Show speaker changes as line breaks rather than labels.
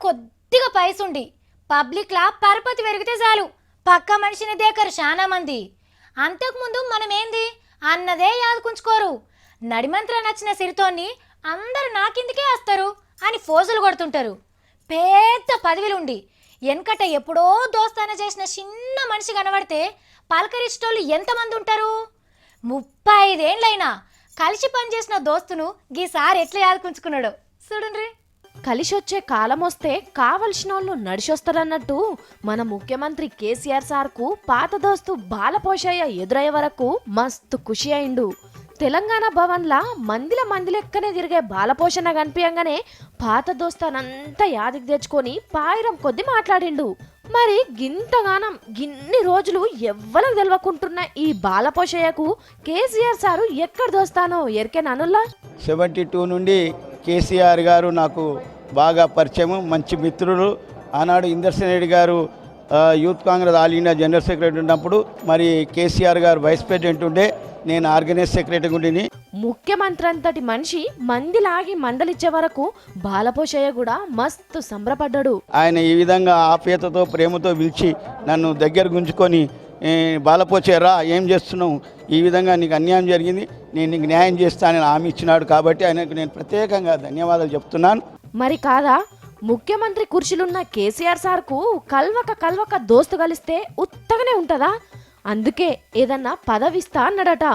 కొద్దిగా పైసుండి పబ్లిక్లా పరపతి పెరిగితే చాలు పక్క మనిషిని దేకరు చాలా మంది. అంతకుముందు మనం ఏంది అన్నదే యాదుకుంచుకోరు. నడిమంత్ర నచ్చిన సిరితోని అందరు నాకిందుకే వస్తారు అని ఫోజులు కొడుతుంటారు. పెద్ద పదవిలుండి వెనకట ఎప్పుడో దోస్తాన చేసిన చిన్న మనిషి కనబడితే పలకరిష్టోళ్ళు ఎంతమంది ఉంటారు? 35 ఏండ్లైనా కలిసి పనిచేసిన దోస్తును గీసారి ఎట్లా యాదుకుంచుకున్నాడు చూడండి.
కలిసొచ్చే కాలం వస్తే కావలసిన వాళ్ళు నడిచొస్తారన్నట్టు మన ముఖ్యమంత్రి కేసీఆర్ సార్కు పాత దోస్తు బాలపోషయ్య ఎదురయ్యే వరకు మస్తు ఖుషి అయిండు. తెలంగాణ భవన్లా మందిలెక్కనే తిరిగే బాలపోషణ కనిపించగానే పాత దోస్తానంతా యాదికి తెచ్చుకొని పాయిరం కొద్ది మాట్లాడిండు. మరి గింతగానం గిన్ని రోజులు ఎవ్వరికి తెలవకుంటున్న ఈ బాలపోషయ్యకు కేసీఆర్ సారు ఎక్కడ దోస్తానో ఎరికేననుల్లా.
72 నుండి కేసీఆర్ గారు నాకు బాగా పరిచయం, మంచి మిత్రులు. ఆనాడు ఇందర్శన్ రెడ్డి గారు youth Congress all India general secretary ఉన్నప్పుడు మరి కేసీఆర్ గారు వైస్ ప్రెసిడెంట్ ఉండే, నేను ఆర్గనైజ్ సెక్రటరీ ఉండిని.
ముఖ్యమంత్రి అంతటి మనిషి మందిలాగి మందలిచ్చే వరకు బాలపోషయ్య కూడా మస్తు సంబరపడ్డాడు.
ఆయన ఈ విధంగా ఆప్యాయతతో ప్రేమతో పిలిచి నన్ను దగ్గర గుంజుకొని, బాలపోషయ్యరా ఏం చేస్తున్నావు, ఈ విధంగా నీకు అన్యాయం జరిగింది, నేను నీకు న్యాయం చేస్తానని హామీ ఇచ్చినాడు. కాబట్టి ఆయనకు నేను ప్రత్యేకంగా ధన్యవాదాలు చెప్తున్నాను.
మరి కాదా ముఖ్యమంత్రి కుర్చీలున్న కేసీఆర్ సార్కు కల్వక దోస్తు కలిస్తే ఉత్తగానే ఉంటదా? అందుకే ఏదన్నా పదవిస్తా అన్నాడట.